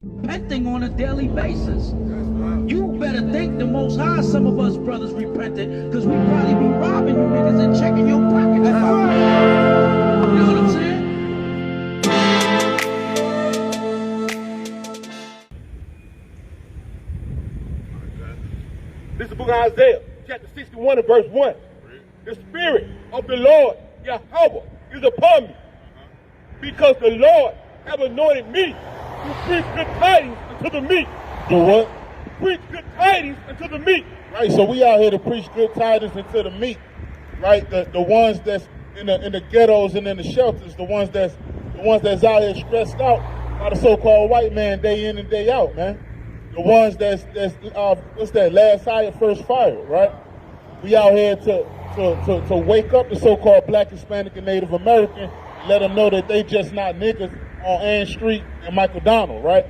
Repenting on a daily basis. You better thank the Most High some of us brothers repented, because we probably be robbing you niggas and checking your pockets. You know what I'm saying? This is the book of Isaiah, chapter 61 and verse 1. The Spirit of the Lord, Yahweh, is upon me, because the Lord have anointed me to preach good tidings unto the meek. Do what? Preach good tidings unto the meek. Right, so we out here to preach good tidings unto the meek, right? The ones that's in the ghettos and in the shelters, the ones that's out here stressed out by the so-called white man day in and day out, man. The ones that's what's that? Last hire, first fire, right? We out here to wake up the so-called Black, Hispanic, and Native American, and let them know that they just not niggas on Ann Street and Michael Donald, right?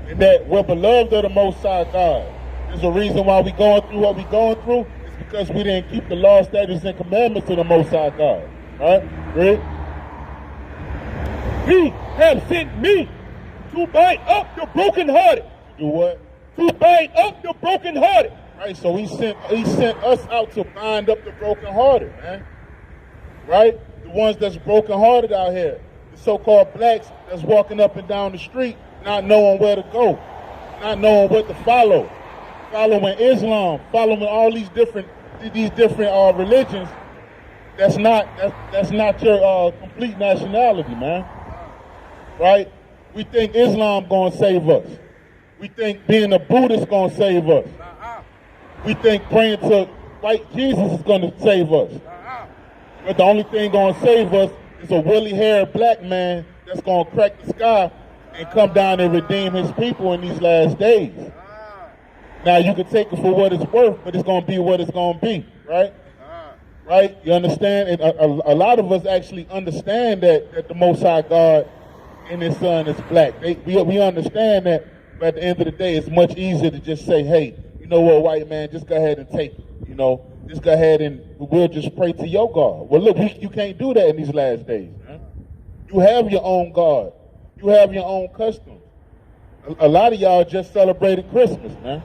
And that we're beloved of the Most High God. There's a reason why we going through what we going through. It's because we didn't keep the law, statutes, and commandments of the Most High God. Right? Read. He has sent me to bind up the brokenhearted. Do what? To bind up the brokenhearted. Right, so he sent us out to bind up the brokenhearted, man. Right? The ones that's brokenhearted out here. The so-called blacks that's walking up and down the street, not knowing where to go, not knowing what to follow, following Islam, following all these different religions. That's not your complete nationality, man. Right? We think Islam gonna save us. We think being a Buddhist gonna save us. We think praying to white Jesus is gonna save us. But the only thing gonna save us is a woolly-haired black man that's gonna crack the sky and come down and redeem his people in these last days. Now, you can take it for what it's worth, but it's going to be what it's going to be, right? Right? You understand? And a lot of us actually understand that the Most High God and His Son is black. We understand that, but at the end of the day, it's much easier to just say, hey, you know what, white man, just go ahead and take it. You know, just go ahead and we'll just pray to your God. Well, look, you can't do that in these last days, man. You have your own God. You have your own customs. A lot of y'all just celebrated Christmas, man.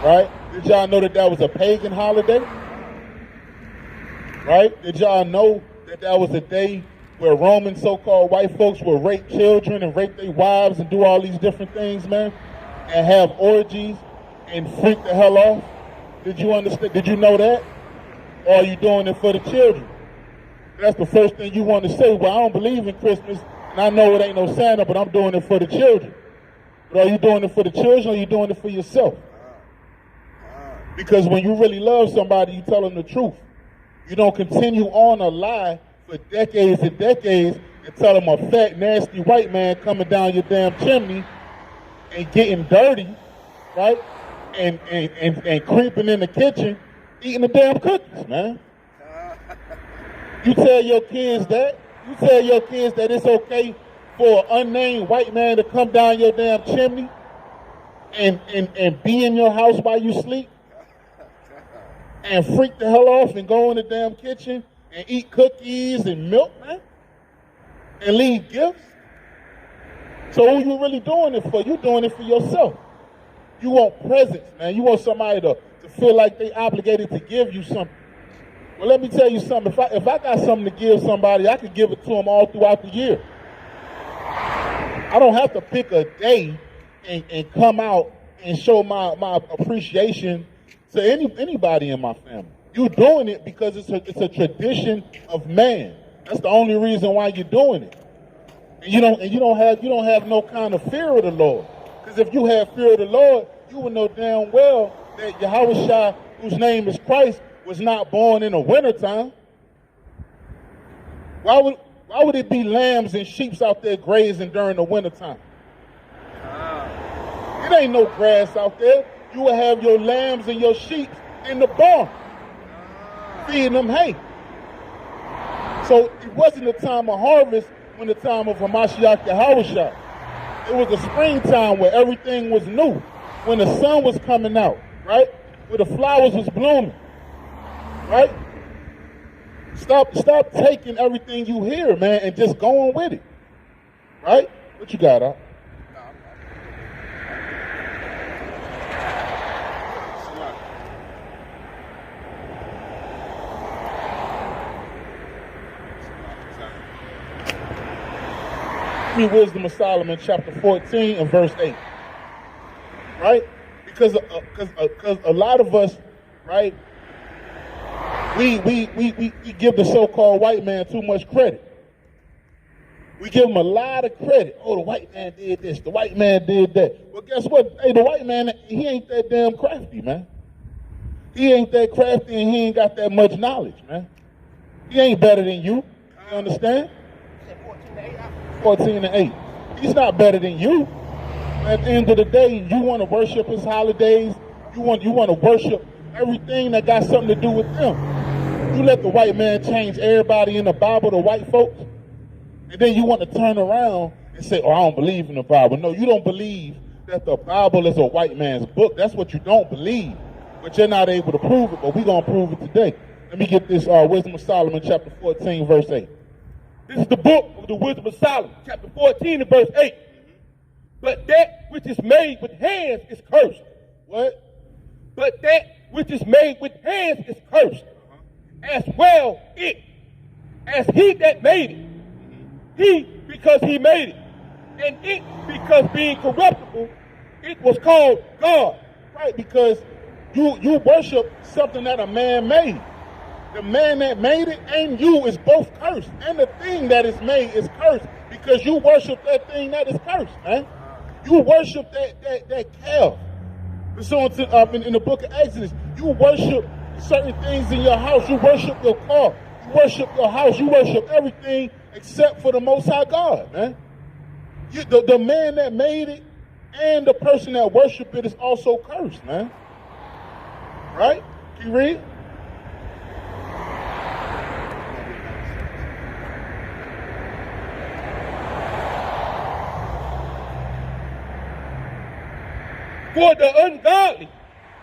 Right? Did y'all know that was a pagan holiday? Right? Did y'all know that was a day where Roman so-called white folks will rape children and rape their wives and do all these different things, man? And have orgies and freak the hell off? Did you understand? Did you know that? Or are you doing it for the children? That's the first thing you want to say. Well, I don't believe in Christmas. And I know it ain't no Santa, but I'm doing it for the children. But are you doing it for the children or are you doing it for yourself? Because when you really love somebody, you tell them the truth. You don't continue on a lie for decades and decades and tell them a fat, nasty white man coming down your damn chimney and getting dirty, right? And creeping in the kitchen, eating the damn cookies, man. You tell your kids that. You tell your kids that it's okay for an unnamed white man to come down your damn chimney and be in your house while you sleep and freak the hell off and go in the damn kitchen and eat cookies and milk, man, and leave gifts. So who you really doing it for? You doing it for yourself. You want presents, man. You want somebody to feel like they obligated to give you something. Well, let me tell you something. If I got something to give somebody, I could give it to them all throughout the year. I don't have to pick a day and come out and show my appreciation to anybody in my family. You're doing it because it's a tradition of man. That's the only reason why you're doing it. And you don't have no kind of fear of the Lord. Because if you have fear of the Lord, you would know damn well that Yahushua, whose name is Christ, was not born in the wintertime. Why would it be lambs and sheep out there grazing during the wintertime? It ain't no grass out there. You will have your lambs and your sheep in the barn, feeding them hay. So it wasn't the time of harvest when the time of Hamashiach Yahushua. It was the springtime where everything was new, when the sun was coming out, right? Where the flowers was blooming. Right? Stop taking everything you hear, man, and just going with it. Right? What you got, huh? Give me Wisdom of Solomon, chapter 14 and verse 8. Right? Because a lot of us, right, we give the so-called white man too much credit. We give him a lot of credit. Oh, the white man did this. The white man did that. Well, guess what? Hey, the white man, he ain't that damn crafty, man. He ain't that crafty and he ain't got that much knowledge, man. He ain't better than you. You understand? 14 to 8. He's not better than you. At the end of the day, you want to worship his holidays. You want to worship everything that got something to do with them. You let the white man change everybody in the Bible to white folks. And then you want to turn around and say, oh, I don't believe in the Bible. No, you don't believe that the Bible is a white man's book. That's what you don't believe. But you're not able to prove it, but we're going to prove it today. Let me get this Wisdom of Solomon, chapter 14, verse 8. This is the book of the Wisdom of Solomon, chapter 14 and verse 8. But that which is made with hands is cursed. What? But that which is made with hands is cursed. As well it, as he that made it. He, because he made it. And it, because being corruptible, it was called God. Right, because you worship something that a man made. The man that made it and you is both cursed. And the thing that is made is cursed because you worship that thing that is cursed, man. You worship that calf. So in the book of Exodus, you worship certain things in your house. You worship your car. You worship your house. You worship everything except for the Most High God, man. The man that made it and the person that worship it is also cursed, man. Right? Can you read? For the ungodly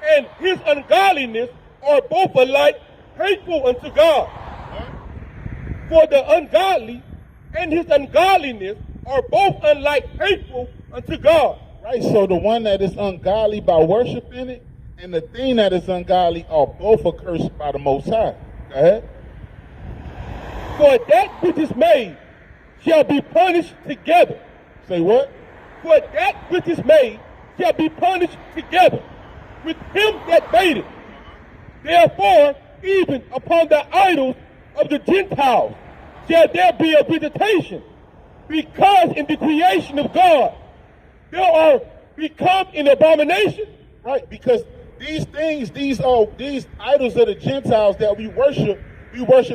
and his ungodliness are both alike hateful unto God. For the ungodly and his ungodliness are both alike hateful unto God. Right, so the one that is ungodly by worshiping it and the thing that is ungodly are both accursed by the Most High. Go ahead. For that which is made shall be punished together. Say what? For that which is made shall be punished together with him that made it. Therefore, even upon the idols of the Gentiles shall there be a visitation, because in the creation of God there are become an abomination. Right, because these things, these idols of the Gentiles that we worship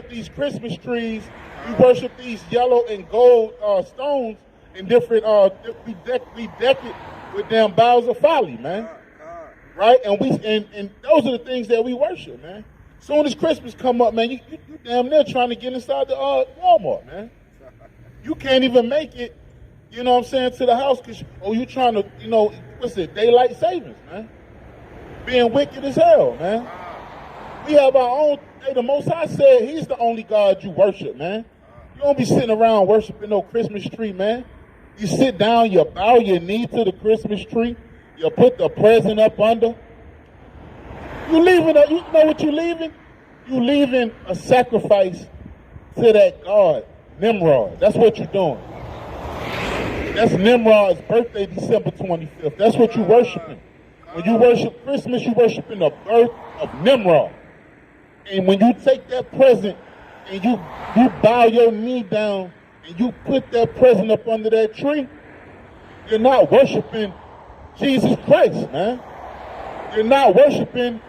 these Christmas trees, we worship these yellow and gold stones and different, we deck it with damn boughs of folly, man. Right, and those are the things that we worship, man. Soon as Christmas come up, man, you damn near trying to get inside the Walmart, man. You can't even make it, you know what I'm saying, to the house because, you trying to, what's it, daylight savings, man. Being wicked as hell, man. We have our own, the Most High said he's the only God you worship, man. You don't be sitting around worshiping no Christmas tree, man. You sit down, you bow your knee to the Christmas tree, you put the present up under. You know what you leaving? You leaving a sacrifice to that God, Nimrod. That's what you're doing. That's Nimrod's birthday, December 25th. That's what you're worshiping. When you worship Christmas, you're worshiping the birth of Nimrod. And when you take that present and you bow your knee down and you put that present up under that tree, you're not worshiping Jesus Christ, man. You're not worshiping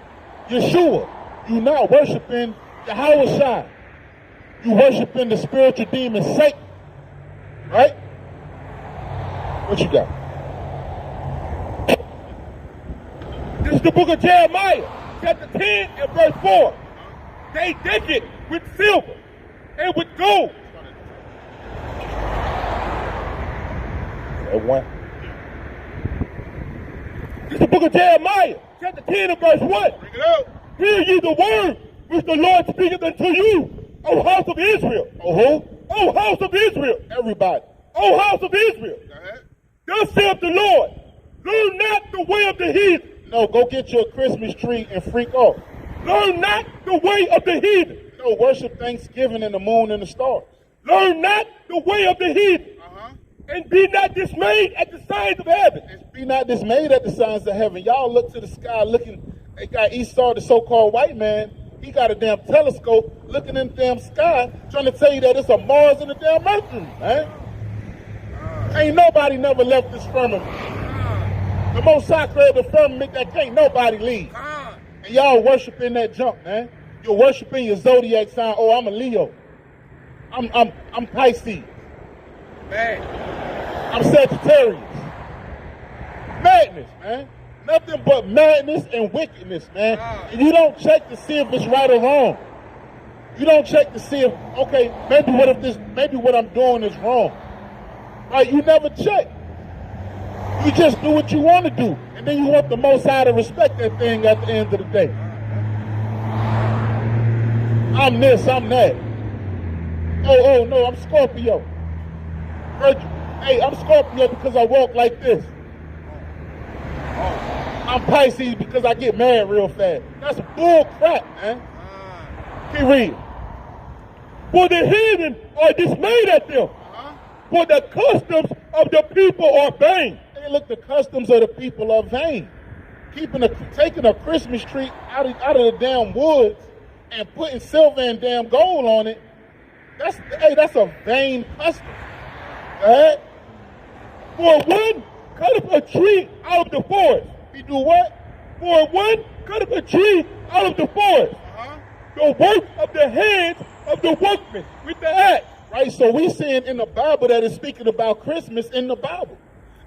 Yeshua. You're not worshiping Yahweh. You're worshiping the spiritual demon Satan. Right? What you got? This is the book of Jeremiah, chapter 10 and verse 4. They deck it with silver and with gold. One. This is the book of Jeremiah, chapter 10 and verse 1. Bring it out. Hear ye the word which the Lord speaketh unto you, O house of Israel. Oh, who? O house of Israel. Everybody. O house of Israel. Go ahead. Thus saith the Lord, learn not the way of the heathen. No, go get your Christmas tree and freak off. Learn not the way of the heathen. No, worship Thanksgiving and the moon and the stars. Learn not the way of the heathen. And be not dismayed at the signs of heaven. And be not dismayed at the signs of heaven. Y'all look to the sky looking. They got Esau, the so-called white man. He got a damn telescope looking in the damn sky, trying to tell you that it's a Mars and a damn Mercury, man. Ain't nobody never left this firmament. The Most High created the firmament that can't nobody leave. And y'all worshiping that junk, man. You're worshiping your zodiac sign. Oh, I'm a Leo. I'm Pisces. Man. I'm Sagittarius. Madness, man. Nothing but madness and wickedness, man. And you don't check to see if it's right or wrong. You don't check to see if, okay, maybe what I'm doing is wrong. Right? You never check. You just do what you want to do. And then you want the Most High to respect that thing at the end of the day. I'm this, I'm that. Oh, no, I'm Scorpio. Hey, I'm Scorpio because I walk like this. I'm Pisces because I get married real fast. That's bull crap, man. Keep reading. For the heathen are dismayed at them. For the customs of the people are vain. Hey, look, the customs of the people are vain. Taking a Christmas tree out of the damn woods and putting silver and damn gold on it, that's a vain custom. Go ahead. For one cut up a tree out of the forest. We do what? For one cut up a tree out of the forest. The work of the hands of the workmen with the axe. Right, so we seeing in the Bible that it's speaking about Christmas in the Bible.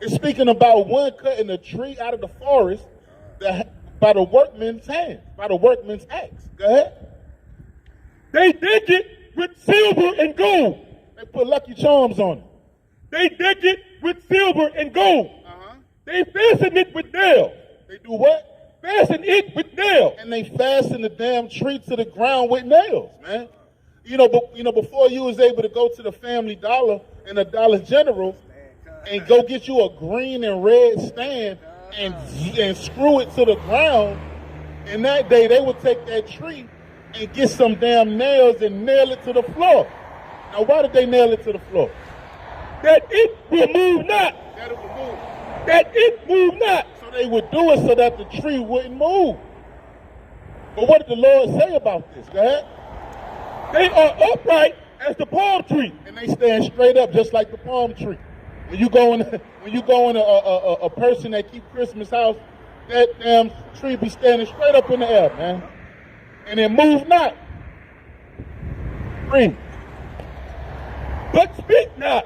It's speaking about one cutting a tree out of the forest by the workman's hand, by the workman's axe. Go ahead. They deck it with silver and gold. They put Lucky Charms on it. They deck it with silver and gold. They fasten it with nails. They do what? Fasten it with nails. And they fasten the damn tree to the ground with nails, man. You know, before you was able to go to the Family Dollar and the Dollar General and go get you a green and red stand and screw it to the ground, in that day they would take that tree and get some damn nails and nail it to the floor. Now, why did they nail it to the floor? That it will move not. That it would move. That it move not. So they would do it so that the tree wouldn't move. But what did the Lord say about this? Go ahead. They are upright as the palm tree. And they stand straight up just like the palm tree. When you go in a person that keep Christmas house, that damn tree be standing straight up in the air, man. And it move not. Read. But speak not.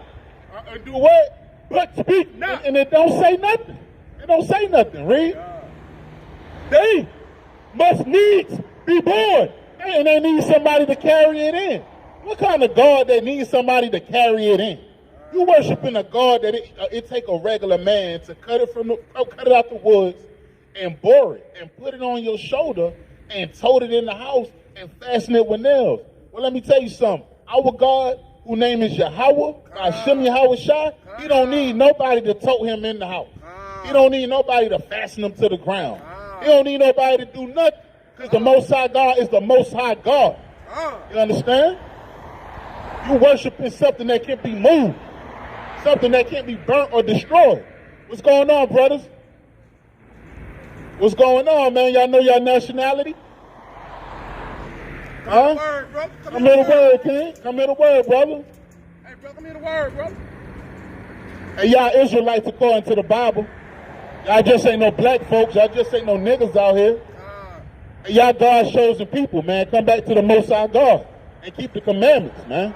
Do what? But speak not. And it don't say nothing. It don't say nothing. Read. They must needs be born. And they need somebody to carry it in. What kind of God that needs somebody to carry it in? You worshiping a God that it take a regular man to cut it out the woods and bore it and put it on your shoulder and tote it in the house and fasten it with nails. Well, let me tell you something. Our God, whose name is Yahweh, Hashem Yahweh Shai, he don't need nobody to tote him in the house. He don't need nobody to fasten him to the ground. He don't need nobody to do nothing. Because the Most High God is the Most High God. You understand? You worshiping something that can't be moved. Something that can't be burnt or destroyed. What's going on, brothers? What's going on, man? Y'all know your nationality? Huh? Come here the word, King. Come here the word, brother. Hey, bro, come here the word, bro. Hey, y'all Israelites according to the Bible. Y'all just ain't no black folks. Y'all just ain't no niggas out here. Y'all God's chosen people, man. Come back to the Most High God and keep the commandments, man.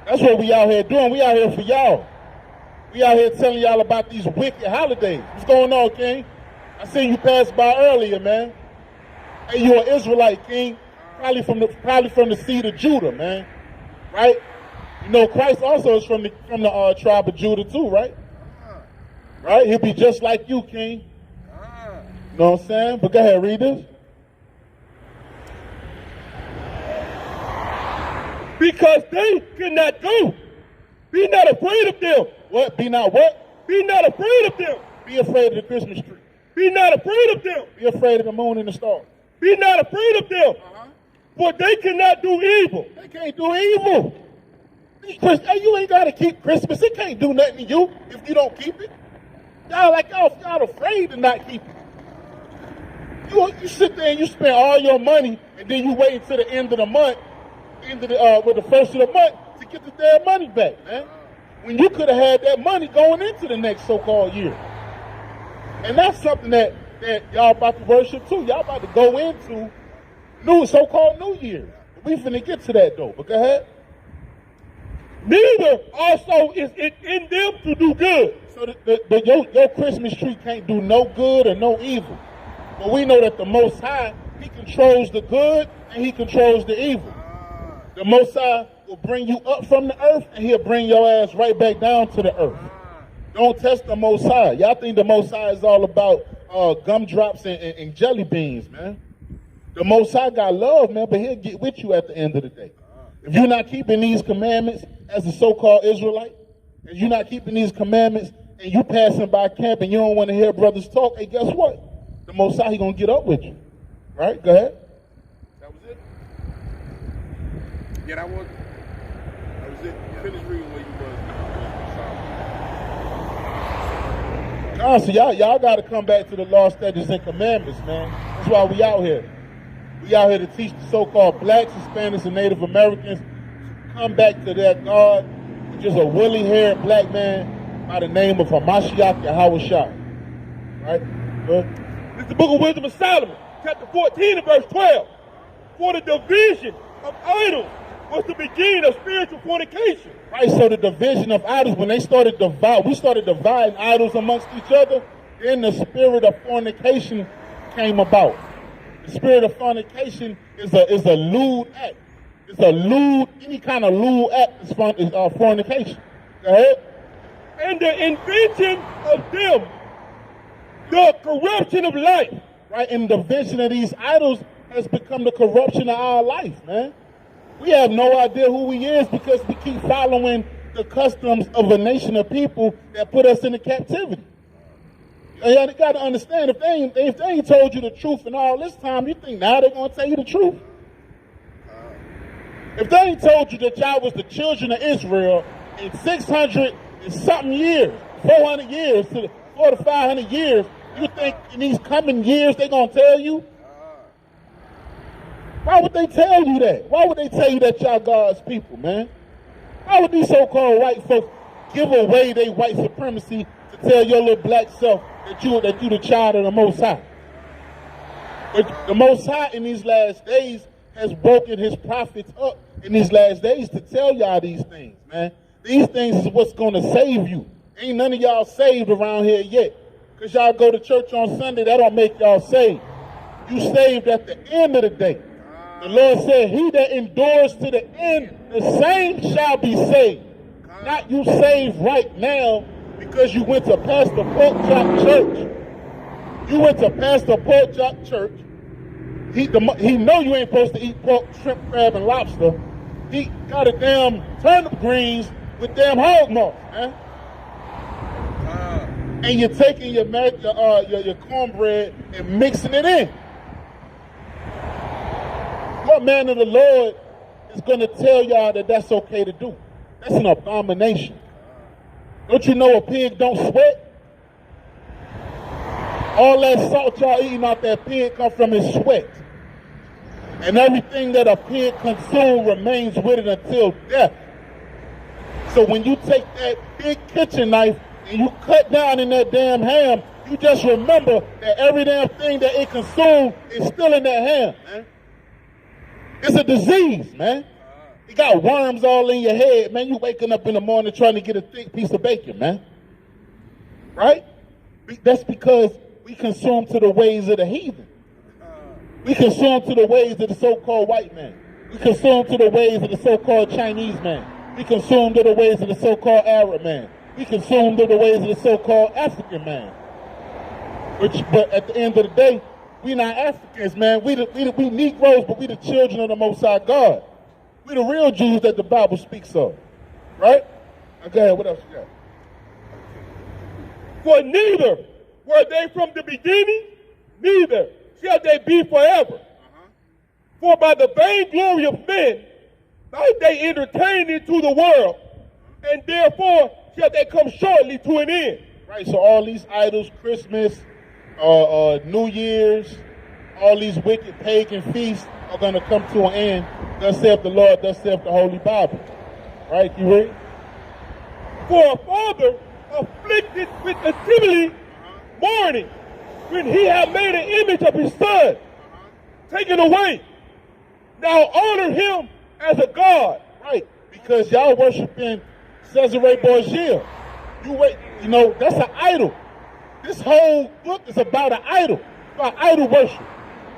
That's what we out here doing. We out here for y'all. We out here telling y'all about these wicked holidays. What's going on, King? I seen you pass by earlier, man. Hey, you an Israelite, King. Probably from the seed of Judah, man. Right? You know, Christ also is from the tribe of Judah too, right? Right? He'll be just like you, King. You know what I'm saying? But go ahead, read this. Because they cannot go. Be not afraid of them. What? Be not what? Be not afraid of them. Be afraid of the Christmas tree. Be not afraid of them. Be afraid of the moon and the stars. Be not afraid of them. For they cannot do evil. They can't do evil. Hey, you ain't got to keep Christmas. It can't do nothing to you if you don't keep it. Y'all afraid to not keep it. You sit there and you spend all your money, and then you wait until the end of the month, with the first of the month, to get the damn money back, man. When you could have had that money going into the next so-called year. And that's something that y'all about to worship too. Y'all about to go into so-called New Year. We finna get to that though, but go ahead. Neither also is it in them to do good. So your Christmas tree can't do no good or no evil. But we know that the Most High, he controls the good and he controls the evil. The Most High will bring you up from the earth and he'll bring your ass right back down to the earth. Don't test the Most High. Y'all think the Most High is all about gumdrops and jelly beans, man. The Most High got love, man, but he'll get with you at the end of the day. If you're not keeping these commandments as a so-called Israelite, and you're not keeping these commandments, and you passing by camp and you don't want to hear brothers talk, hey, guess what? The Most High, he gonna get up with you. Right? Go ahead. That was it? Yeah, that was it. Finish reading where you was. So y'all got to come back to the law, statutes, and commandments, man. That's why we out here. We out here to teach the so-called blacks, Hispanics, and Native Americans to come back to their God, which is a woolly-haired black man by the name of Hamashiach Yahushua. Right? Good. This is the book of Wisdom of Solomon, chapter 14 and verse 12. For the division of idols was the beginning of spiritual fornication. Right, so the division of idols, when we started dividing idols amongst each other, then the spirit of fornication came about. The spirit of fornication is a lewd act. It's a lewd, any kind of lewd act is fornication. Go ahead. And the invention of them, the corruption of life. Right, and the invention of these idols has become the corruption of our life, man. We have no idea who we is because we keep following the customs of a nation of people that put us into captivity. You got to understand, if they ain't told you the truth in all this time, you think now they're going to tell you the truth? If they ain't told you that y'all was the children of Israel in 600 and something years, 400 years, to 400 to 500 years, you think in these coming years they're going to tell you? Why would they tell you that? Why would they tell you that y'all God's people, man? Why would these so-called white folks give away their white supremacy to tell your little black self that you the child of the Most High? But the Most High in these last days has broken his prophets up in these last days to tell y'all these things, man. These things is what's going to save you. Ain't none of y'all saved around here yet. Because y'all go to church on Sunday, that don't make y'all saved. You saved at the end of the day. The Lord said, he that endures to the end, the same shall be saved. Not you saved right now because you went to Pastor Pork Chop Church. You went to Pastor Pork Chop Church. He know you ain't supposed to eat pork, shrimp, crab, and lobster. He got a damn turnip greens with damn hog moss, man. And you're taking your cornbread and mixing it in. What man of the Lord is going to tell y'all that that's okay to do? That's an abomination. Don't you know a pig don't sweat? All that salt y'all eating out that pig come from his sweat. And everything that a pig consumes remains with it until death. So when you take that big kitchen knife and you cut down in that damn ham, you just remember that every damn thing that it consumes is still in that ham, man. It's a disease, man. You got worms all in your head, man. You waking up in the morning trying to get a thick piece of bacon, man. Right? That's because we consume to the ways of the heathen. We consume to the ways of the so-called white man. We consume to the ways of the so-called Chinese man. We consume to the ways of the so-called Arab man. We consume to the ways of the so-called African man. But at the end of the day, we not Africans, man. We Negroes, but we the children of the Most High God. We the real Jews that the Bible speaks of. Right? Okay, what else you got? For neither were they from the beginning, neither shall they be forever. For by the vainglory of men like they entertain into the world, and therefore shall they come shortly to an end. Right, so all these idols, Christmas, New Year's, all these wicked pagan feasts are going to come to an end. Thus saith the Lord, thus saith the Holy Bible. Right, you read? For a father afflicted with assembly mourning, when he had made an image of his son, taken away. Now honor him as a god. Right, because y'all worshiping Cesare Borgia. You know, that's an idol. This whole book is about an idol, about idol worship.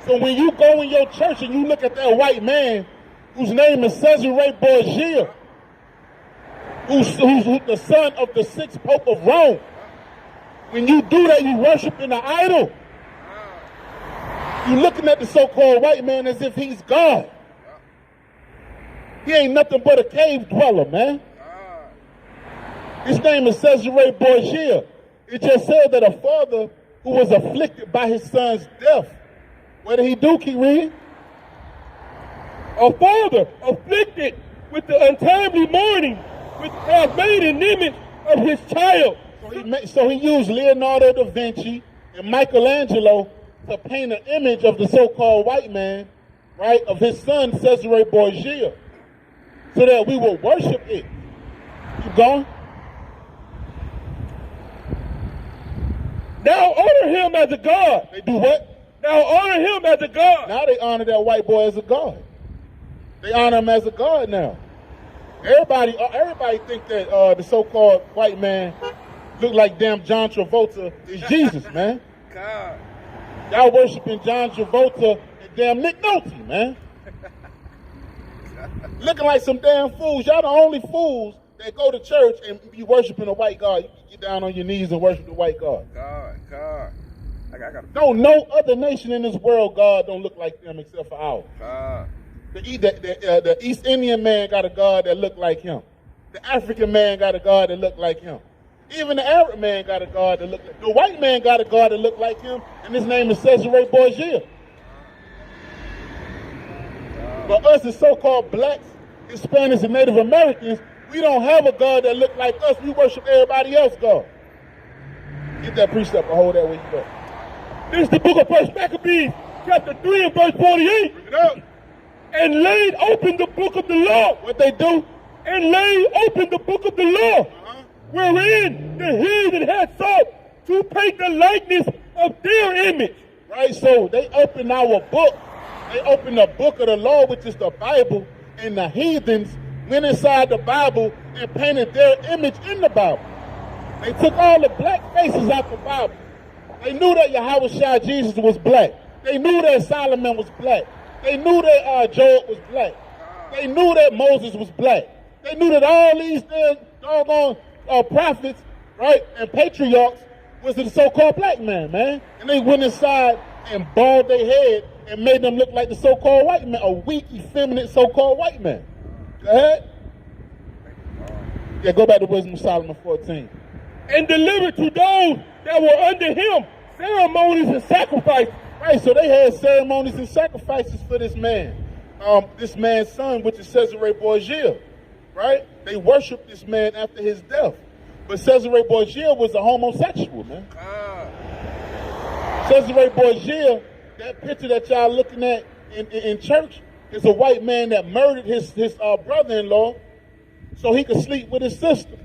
So when you go in your church and you look at that white man whose name is Cesare Borgia, who's the son of the 6th Pope of Rome, when you do that, you worshiping an idol. You're looking at the so-called white man as if he's God. He ain't nothing but a cave dweller, man. His name is Cesare Borgia. It just said that a father who was afflicted by his son's death. What did he do? Keep reading. A father afflicted with the untimely mourning, which has made an image of his child. So he used Leonardo da Vinci and Michelangelo to paint an image of the so-called white man, right, of his son Cesare Borgia, so that we will worship it. Keep going. Now honor him as a god. They do what? Now honor him as a god. Now they honor that white boy as a god. They honor him as a god now. Everybody think that the so-called white man look like damn John Travolta is Jesus, man. God. Y'all worshiping John Travolta and damn Nick Nolte, man. Looking like some damn fools. Y'all the only fools that go to church and be worshiping a white God. You get down on your knees and worship the white God. God. No other nation in this world, God, don't look like them except for ours. The East Indian man got a God that looked like him. The African man got a God that looked like him. Even the Arab man got a God that looked like him. The white man got a God that looked like him, and his name is Cesare Borgia. But us as so-called blacks, Hispanics, and Native Americans, we don't have a God that look like us. We worship everybody else God. Get that precept and hold that where you go. This is the book of 1 Maccabees, chapter 3 and verse 48. Bring it up. And laid open the book of the law. What they do? And laid open the book of the law, wherein the heathen had sought to paint the likeness of their image. Right, so they open our book. They open the book of the law, which is the Bible, and the heathens went inside the Bible and painted their image in the Bible. They took all the black faces out the Bible. They knew that Yahweh Jesus was black. They knew that Solomon was black. They knew that Job was black. They knew that Moses was black. They knew that all these doggone prophets, right, and patriarchs was the so-called black man. And they went inside and bald their head and made them look like the so-called white man, a weak, effeminate so-called white man. Go ahead. Yeah, go back to Wisdom of Solomon 14. And delivered to those that were under him ceremonies and sacrifices. Right, so they had ceremonies and sacrifices for this man. This man's son, which is Cesare Borgia, right? They worshiped this man after his death. But Cesare Borgia was a homosexual, man. Cesare Borgia, that picture that y'all looking at in church, is a white man that murdered his brother-in-law so he could sleep with his sister.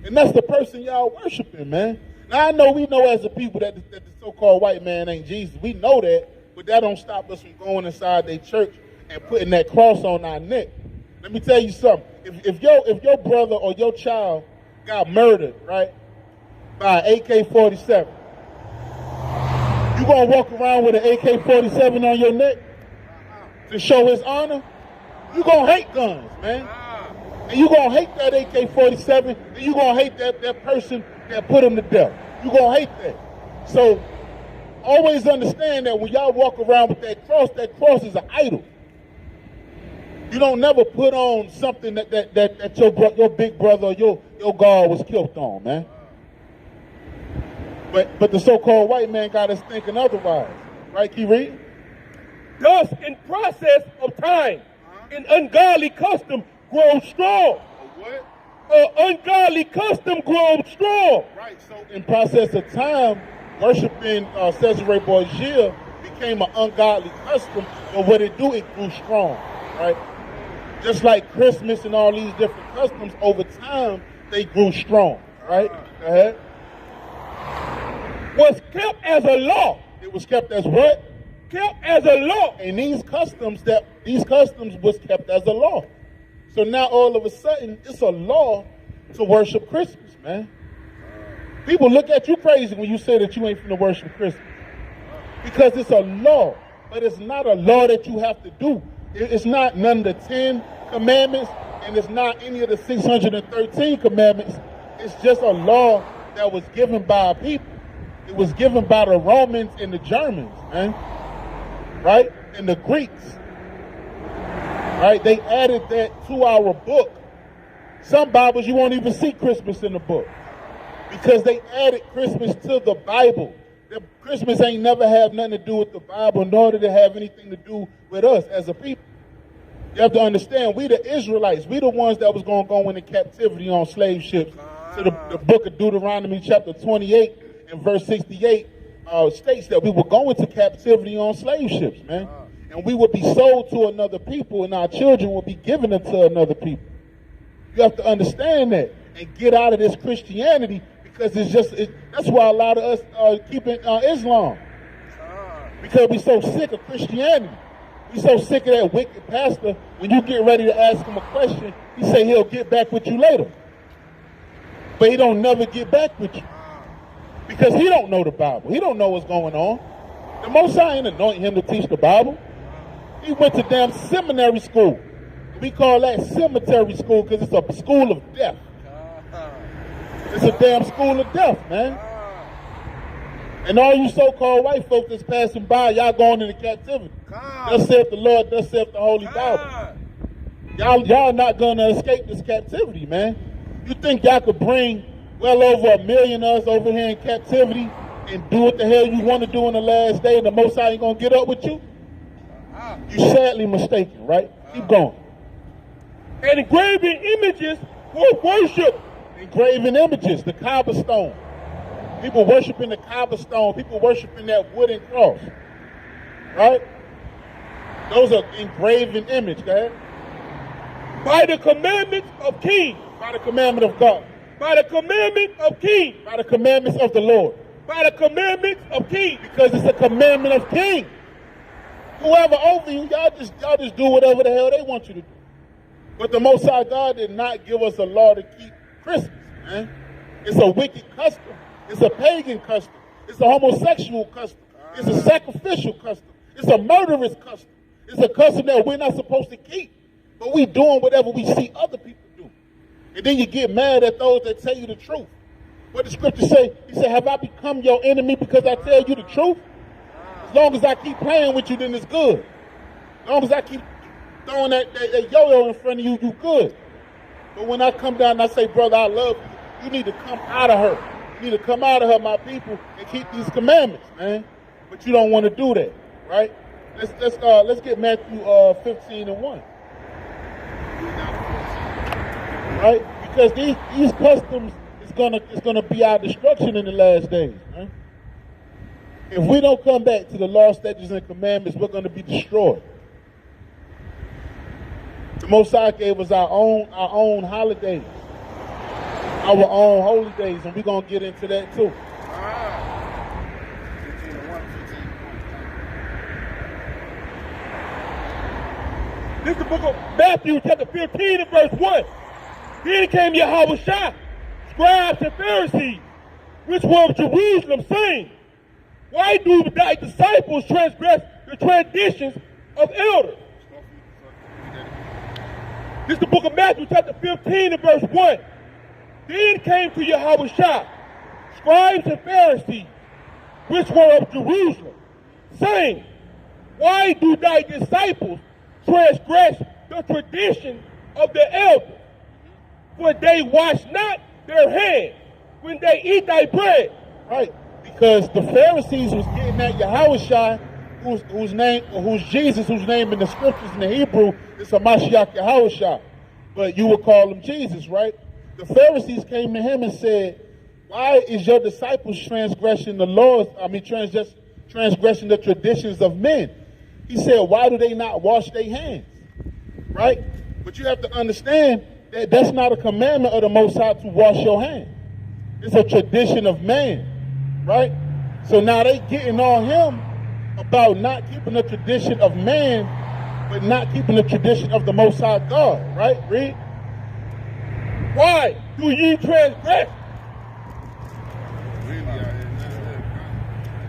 And that's the person y'all worshiping, man. Now, I know we know as a people that the so-called white man ain't Jesus. We know that, but that don't stop us from going inside their church and putting that cross on our neck. Let me tell you something. If your brother or your child got murdered, right, by an AK-47, you gonna walk around with an AK-47 on your neck to show his honor? You gonna hate guns, man. And you gonna hate that AK-47, and you gonna hate that person that put him to death. You gonna hate that. So always understand that when y'all walk around with that cross is an idol. You don't never put on something that your big brother or your God was killed on, man. But the so-called white man got us thinking otherwise. Right, keep reading. Thus, in process of time, an ungodly custom grows strong. What? An ungodly custom grows strong. Right, so in process of time, worshiping Cesare Borgia became an ungodly custom, but what it do, it grew strong, right? Just like Christmas and all these different customs, over time, they grew strong, right? Go ahead. Was kept as a law. It was kept as what? Kept as a law. And these customs was kept as a law. So now all of a sudden, it's a law to worship Christmas, man. People look at you crazy when you say that you ain't finna worship Christmas. Because it's a law, but it's not a law that you have to do. It's not none of the 10 commandments, and it's not any of the 613 commandments. It's just a law that was given by a people. It was given by the Romans and the Germans, man. Right? And the Greeks. Right? They added that to our book. Some Bibles, you won't even see Christmas in the book. Because they added Christmas to the Bible. Christmas ain't never had nothing to do with the Bible, nor did it have anything to do with us as a people. You have to understand, we the Israelites, we the ones that was going to go into captivity on slave ships. So the book of Deuteronomy chapter 28 and verse 68 states that we will go into captivity on slave ships, man. And we will be sold to another people, and our children will be given unto another people. You have to understand that and get out of this Christianity, because that's why a lot of us are keeping Islam. Because we're so sick of Christianity. We're so sick of that wicked pastor. When you get ready to ask him a question, he say he'll get back with you later. But he don't never get back with you. Because he don't know the Bible. He don't know what's going on. The Most High ain't anointing him to teach the Bible. He went to damn seminary school. We call that cemetery school because it's a school of death. It's a damn school of death, man. And all you so-called white folks that's passing by, y'all going into captivity. Thus saith the Lord, thus saith the Holy Bible. Y'all not going to escape this captivity, man. You think y'all could bring well over 1 million of us over here in captivity and do what the hell you want to do in the last day, and the Most High ain't going to get up with you? You're sadly mistaken, right? Keep going. And engraving images for worship. Engraving images, the Kaaba stone. People worshiping the Kaaba stone. People worshiping that wooden cross. Right? Those are engraving images, go ahead. By the commandments of kings. By the commandment of God. By the commandment of kings. By the commandments of the Lord. By the commandments of kings. Because it's a commandment of kings. Whoever over you, y'all just do whatever the hell they want you to do. But the Most High God did not give us a law to keep Christmas, man. It's a wicked custom. It's a pagan custom. It's a homosexual custom. It's a sacrificial custom. It's a murderous custom. It's a custom that we're not supposed to keep. But we doing whatever we see other people do. And then you get mad at those that tell you the truth. What the scripture say? He said, have I become your enemy because I tell you the truth? As long as I keep playing with you, then it's good. As long as I keep throwing that yo-yo in front of you, you good. But when I come down and I say, brother, I love you, you need to come out of her. You need to come out of her, my people, and keep these commandments, man. But you don't want to do that, right? Let's get Matthew 15 and 1. Right? Because these customs is gonna be our destruction in the last days, man. If we don't come back to the law, statutes, and commandments, we're gonna be destroyed. The Most High gave us our own holidays, our own holy days, and we're gonna get into that too. This is the book of Matthew, chapter 15 and verse 1. Then came Yahushua, scribes and Pharisees, which were of Jerusalem, saying, why do thy disciples transgress the traditions of elders? This is the book of Matthew, chapter 15 and verse 1. Then came to Yahushua, scribes and Pharisees, which were of Jerusalem, saying, why do thy disciples transgress the tradition of the elders? For they wash not their hands when they eat thy bread. Right, because the Pharisees was getting at Yahushua who's Jesus, whose name in the scriptures in the Hebrew is Hamashiach Yahushua, but you would call him Jesus, right? The Pharisees came to him and said, why is your disciples transgressing the laws, transgressing the traditions of men? He said, why do they not wash their hands, right? But you have to understand that that's not a commandment of the Most High to wash your hands. It's a tradition of man, right? So now they getting on him about not keeping the tradition of man, but not keeping the tradition of the Most High God, right? Read. Why do ye transgress?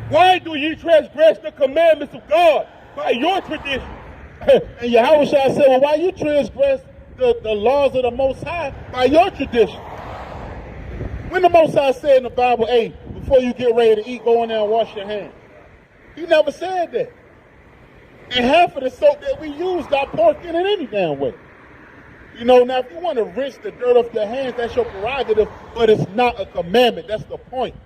Why do ye transgress the commandments of God by your tradition? And Yahushua said, well, why you transgress the laws of the Most High by your tradition? When the Most High said in the Bible, hey, before you get ready to eat, go in there and wash your hands. He never said that. And half of the soap that we use got pork in it any damn way. You know, now if you want to rinse the dirt off your hands, that's your prerogative, but it's not a commandment. That's the point.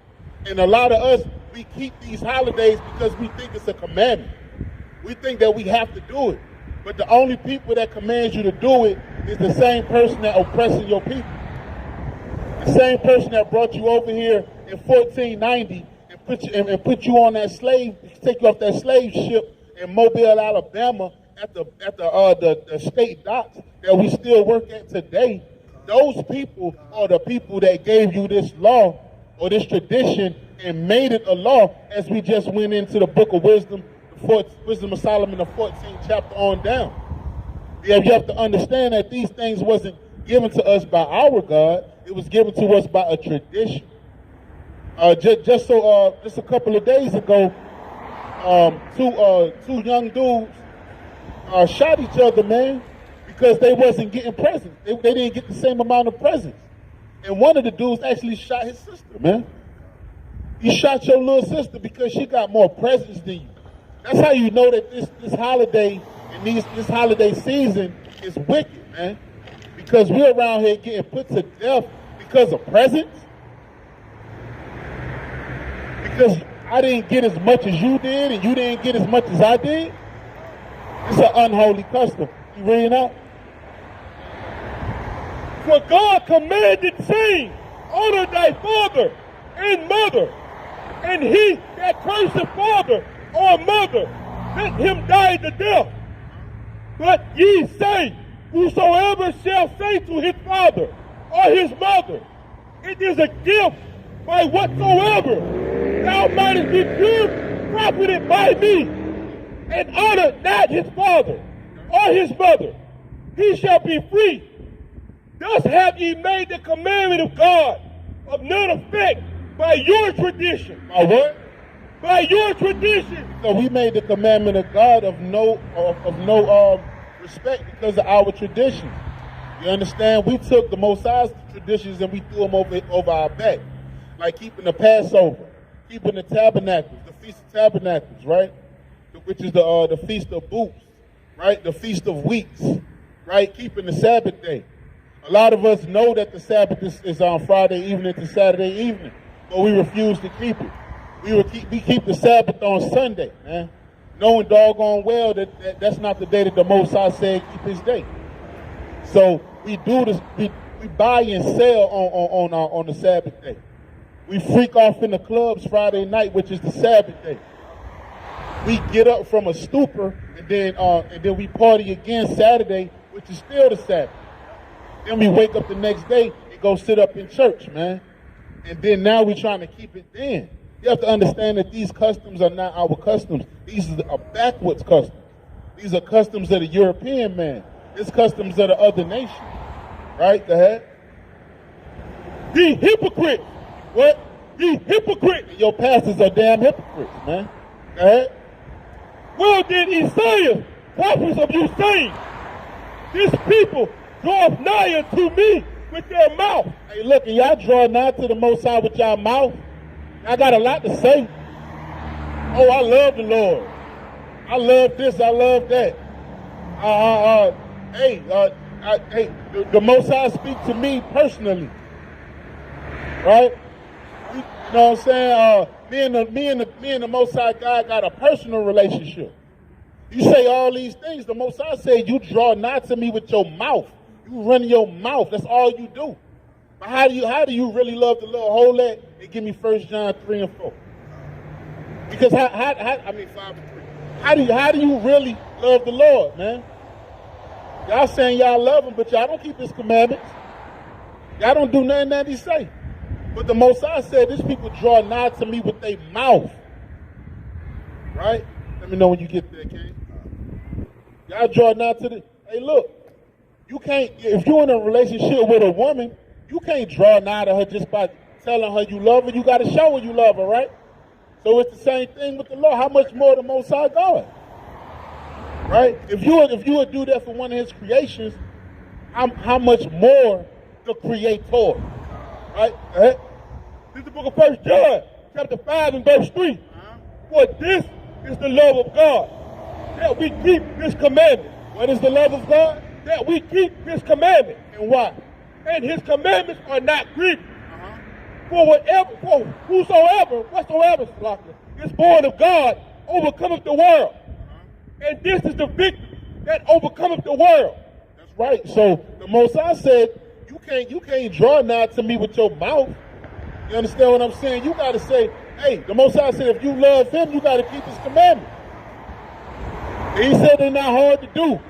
And a lot of us, we keep these holidays because we think it's a commandment. We think that we have to do it. But the only people that command you to do it is the same person that oppressing your people. The same person that brought you over here in 1490 and put you on that take you off that slave ship in Mobile, Alabama, at the state docks that we still work at today. Those people are the people that gave you this law or this tradition and made it a law, as we just went into the book of wisdom, Wisdom of Solomon, the 14th chapter on down. Yeah, you have to understand that these things wasn't given to us by our God. It was given to us by a tradition. Just a couple of days ago, two young dudes shot each other, man, because they wasn't getting presents. They didn't get the same amount of presents. And one of the dudes actually shot his sister, man. You shot your little sister because she got more presents than you. That's how you know that this holiday and this holiday season is wicked, man. Because we're around here getting put to death because of presents. Because I didn't get as much as you did and you didn't get as much as I did. It's an unholy custom. You reading out? For God commanded, saying, honor thy father and mother, and he that curseth father or mother, let him die the death. But ye say, whosoever shall say to his father or his mother, it is a gift by whatsoever thou mightest be pure, profited by me, and honor not his father or his mother, he shall be free. Thus have ye made the commandment of God of none effect by your tradition. By what? By your tradition. So we made the commandment of God of no respect because of our traditions. You understand? We took the Most High's traditions and we threw them over our back. Like keeping the Passover, keeping the Tabernacles, the Feast of Tabernacles, right? Which is the Feast of Booths, right? The Feast of Weeks, right? Keeping the Sabbath day. A lot of us know that the Sabbath is on Friday evening to Saturday evening, but we refuse to keep it. We keep the Sabbath on Sunday, man. Knowing doggone well that's not the day that the Most High said keep his day. So we do this, we buy and sell on the Sabbath day. We freak off in the clubs Friday night, which is the Sabbath day. We get up from a stupor and then we party again Saturday, which is still the Sabbath. Then we wake up the next day and go sit up in church, man. And then now we're trying to keep it then. You have to understand that these customs are not our customs. These are backwards customs. These are customs of the European man. It's customs of the other nation. Right? Go ahead. Ye hypocrites. What? Ye hypocrites. Your pastors are damn hypocrites, man. Go ahead. Well did Isaiah, prophets of you, saying, this people draweth nigh unto me with their mouth. Hey, look, and y'all draw nigh to the Most High with y'all mouth. I got a lot to say. Oh, I love the Lord. I love this. I love that. The Most High speak to me personally. Right? You know what I'm saying? me and the Most High God got a personal relationship. You say all these things. The Most High said, you draw nigh to me with your mouth. You run your mouth. That's all you do. But how do you really love the Lord? Hold that and give me 1 John 3 and 4. Because I mean 5 and 3. How do you really love the Lord, man? Y'all saying y'all love him, but y'all don't keep his commandments. Y'all don't do nothing that he say. But the Most High said, these people draw nigh to me with their mouth. Right? Let me know when you get there, King. Y'all draw nigh to the... Hey, look. You can't... If you're in a relationship with a woman, you can't draw nigh to her just by telling her you love her. You got to show her you love her, right? So it's the same thing with the Lord. How much more the Most High God? Right? If you would do that for one of his creations, how much more the Creator? Right? This is the book of 1 John, chapter 5 and verse 3. For this is the love of God, that we keep his commandment. What is the love of God? That we keep his commandment. And why? And his commandments are not grievous. For whatsoever is born of God overcometh the world. And this is the victory that overcometh the world. That's right. So the Most High said, you can't draw nigh to me with your mouth. You understand what I'm saying? You got to say, hey, the Most High said, if you love him, you got to keep his commandments. And he said they're not hard to do.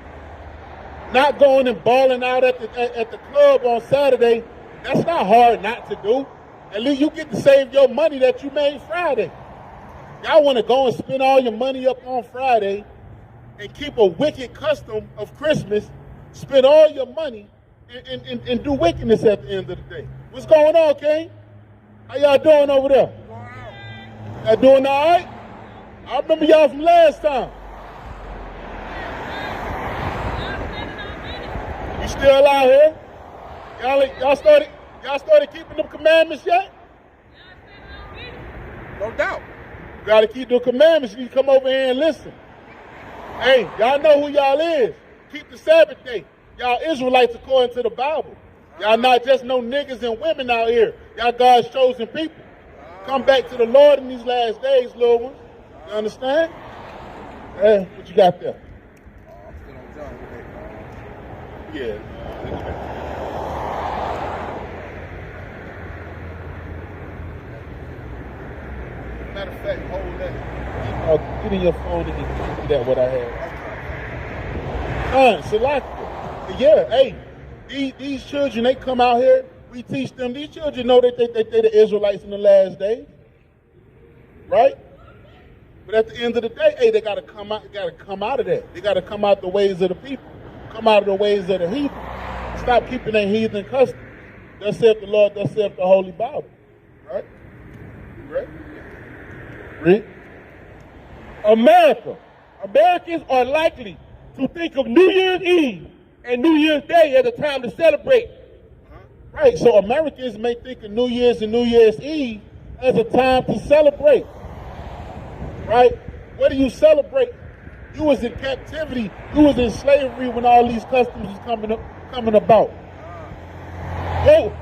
Not going and balling out at the club on Saturday, that's not hard not to do. At least you get to save your money that you made Friday. Y'all want to go and spend all your money up on Friday and keep a wicked custom of Christmas, spend all your money and do wickedness at the end of the day. What's going on, King? How y'all doing over there? Y'all doing all right? I remember y'all from last time. You still out here? Y'all started keeping the commandments yet? No doubt. You gotta keep the commandments. You need to come over here and listen. Hey, y'all know who y'all is. Keep the Sabbath day. Y'all Israelites according to the Bible. Y'all not just no niggas and women out here. Y'all God's chosen people. Come back to the Lord in these last days, little ones. You understand? Hey, what you got there? I'm still on John with that. Yeah. Matter of fact, hold that. Get in your phone and give me that what I had. Salaki. Yeah, hey, these children, they come out here, we teach them. These children know that they're the Israelites in the last days. Right? But at the end of the day, hey, they gotta come out of that. They gotta come out the ways of the people. Come out of the ways of the heathen. Stop keeping that heathen custom. Thus saith the Lord, thus saith the Holy Bible. Right? Right? Read. Americans are likely to think of New Year's Eve and New Year's Day as a time to celebrate. Right, so Americans may think of New Year's and New Year's Eve as a time to celebrate. Right? What do you celebrate? You was in captivity. You was in slavery when all these customs was coming about.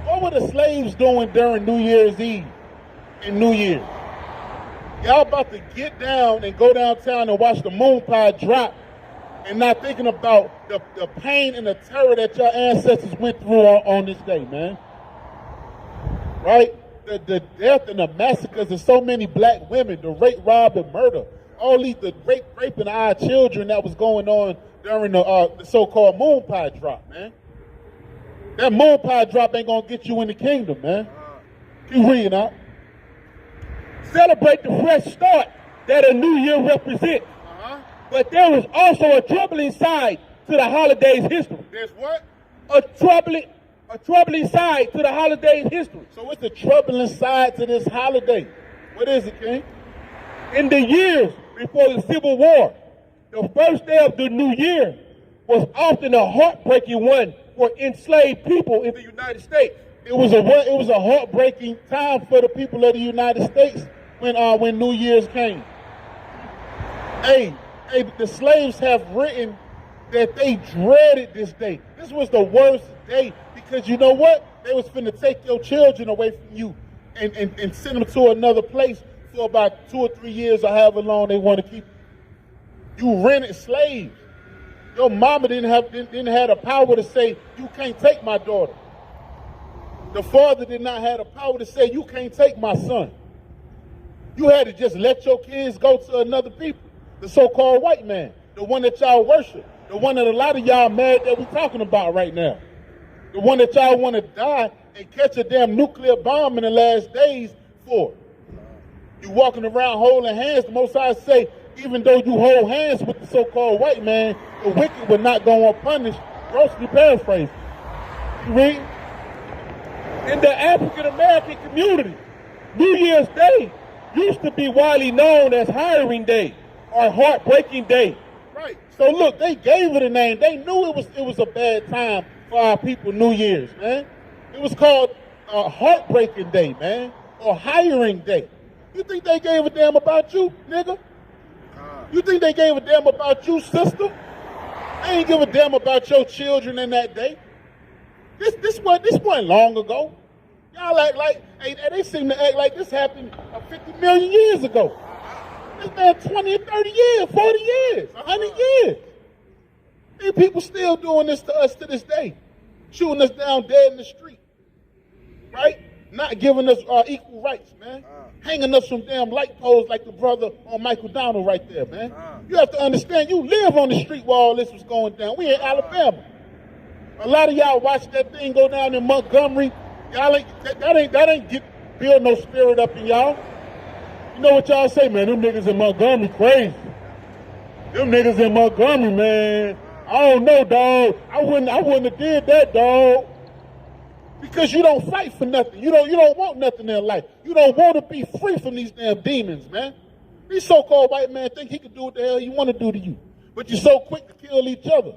What were the slaves doing during New Year's Eve and New Year's? Y'all about to get down and go downtown and watch the moon pie drop and not thinking about the pain and the terror that your ancestors went through on this day, man. Right? The death and the massacres of so many black women, the rape, rob, and murder. All these, the raping our children that was going on during the so-called moon pie drop, man. That moon pie drop ain't gonna get you in the kingdom, man. Keep reading out. Celebrate the fresh start that a new year represents. But there is also a troubling side to the holiday's history. There's what? A troubling side to the holiday's history. So what's the troubling side to this holiday? What is it, King? In the years before the Civil War, the first day of the new year was often a heartbreaking one for enslaved people in the United States. It was a heartbreaking time for the people of the United States when New Year's came. Hey, the slaves have written that they dreaded this day. This was the worst day because you know what? They was finna take your children away from you and send them to another place for about 2 or 3 years or however long they want to keep you. You rented slaves. Your mama didn't have the power to say, you can't take my daughter. The father did not have the power to say, you can't take my son. You had to just let your kids go to another people. The so-called white man, the one that y'all worship, the one that a lot of y'all mad that we talking about right now. The one that y'all want to die and catch a damn nuclear bomb in the last days for. You walking around holding hands. The Most High say, even though you hold hands with the so-called white man, the wicked will not go unpunished. Grossly paraphrased. You read? In the African-American community, New Year's Day used to be widely known as Hiring Day or Heartbreaking Day. Right. So look, they gave it a name. They knew it was a bad time for our people New Year's, man. It was called Heartbreaking Day, man, or Hiring Day. You think they gave a damn about you, nigga? You think they gave a damn about you, sister? They ain't give a damn about your children in that day. This wasn't long ago. Y'all act like, hey, they seem to act like this happened 50 million years ago. This man 20 or 30 years, 40 years, 100 years. These people still doing this to us to this day. Shooting us down dead in the street. Right? Not giving us equal rights, man. Hanging us from damn light poles like the brother on Michael Donald right there, man. You have to understand, you live on the street where all this was going down. We in Alabama. A lot of y'all watch that thing go down in Montgomery. Y'all that ain't build no spirit up in y'all. You know what y'all say, man? Them niggas in Montgomery crazy. Them niggas in Montgomery, man. I don't know, dog. I wouldn't have did that, dog. Because you don't fight for nothing. You don't want nothing in life. You don't want to be free from these damn demons, man. These so-called white men think he can do what the hell you want to do to you. But you're so quick to kill each other.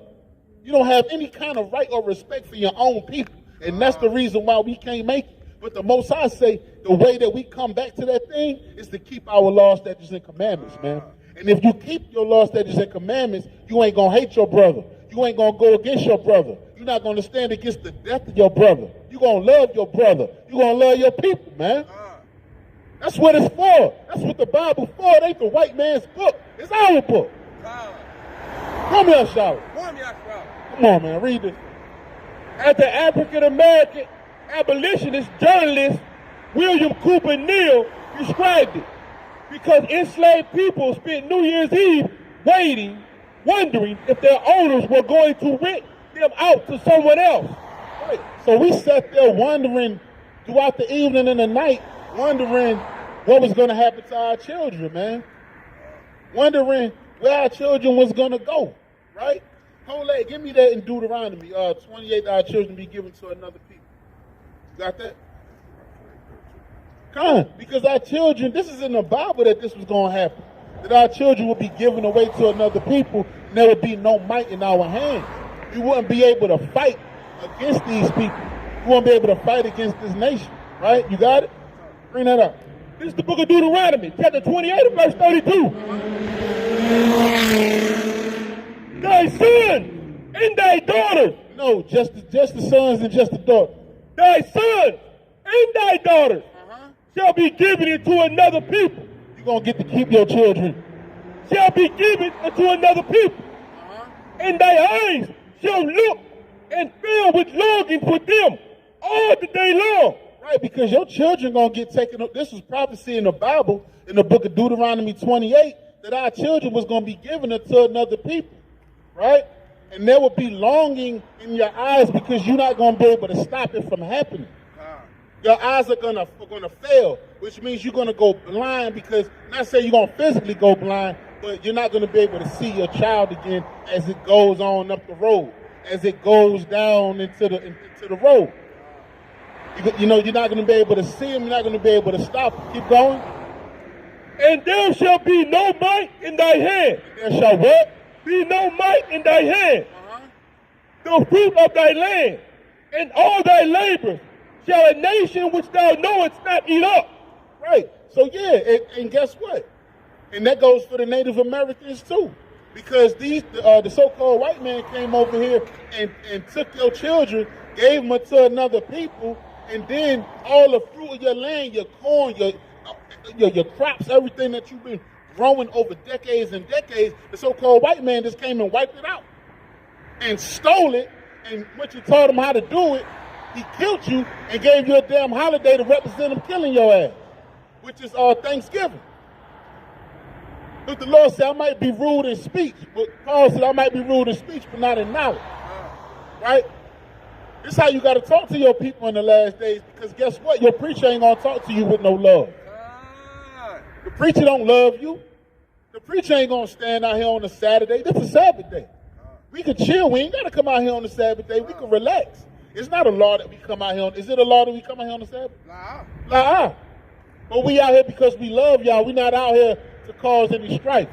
You don't have any kind of right or respect for your own people. And that's the reason why we can't make it. But the Most High say the way that we come back to that thing is to keep our laws, statutes, and commandments, man. And if you keep your laws, statutes, and commandments, you ain't going to hate your brother. You ain't going to go against your brother. You're not going to stand against the death of your brother. You're going to love your brother. You're going to love your people, man. That's what it's for. That's what the Bible's for. It ain't the white man's book. It's our book. Come here, Shalam. Come on, man. Read this. As the African-American abolitionist journalist William Cooper Neal described it, because enslaved people spent New Year's Eve wondering if their owners were going to rent them out to someone else. Right. So we sat there wondering throughout the evening and the night, wondering what was going to happen to our children, man. Wondering where our children was going to go, right? Hold that, give me that in Deuteronomy 28, our children be given to another people. You got that? Come on, because our children, this is in the Bible that this was going to happen. That our children would be given away to another people, and there would be no might in our hands. We wouldn't be able to fight against these people. We wouldn't be able to fight against this nation, right? You got it? Bring that up. This is the book of Deuteronomy, chapter 28 and verse 32. Thy son and thy daughters. No, just the sons and just the daughters. Thy sons and thy daughters shall be given into another people. You're going to get to keep your children. Shall be given into another people. And thy eyes shall look and fill with longing for them all the day long. Right, because your children going to get taken up. This was prophecy in the Bible, in the book of Deuteronomy 28, that our children was going to be given to another people. Right? And there will be longing in your eyes because you're not going to be able to stop it from happening. Your eyes are gonna fail, which means you're gonna go blind, because not say you're gonna physically go blind, but you're not gonna be able to see your child again as it goes on up the road, as it goes down into the road. You know, you're not gonna be able to see him. You're not gonna be able to stop him. Keep going. And there shall be no might in thy hand. There shall what? Be no might in thy hand. The fruit of thy land and all thy labors shall a nation which thou knowest not eat up. Right. So yeah, and guess what? And that goes for the Native Americans too. Because the so-called white man came over here and took your children, gave them to another people, and then all the fruit of your land, your corn, your your crops, everything that you've been growing over decades and decades, the so-called white man just came and wiped it out and stole it. And once you taught him how to do it, he killed you and gave you a damn holiday to represent him killing your ass, which is Thanksgiving. But the Lord said, I might be rude in speech. But Paul said, I might be rude in speech, but not in knowledge. Right? This is how you got to talk to your people in the last days, because guess what? Your preacher ain't going to talk to you with no love. The preacher don't love you. The preacher ain't going to stand out here on a Saturday. This is Sabbath day. We can chill. We ain't got to come out here on the Sabbath day. We can relax. It's not a law that we come out here on. Is it a law that we come out here on the Sabbath? Nah. But we out here because we love y'all. We not out here to cause any strife.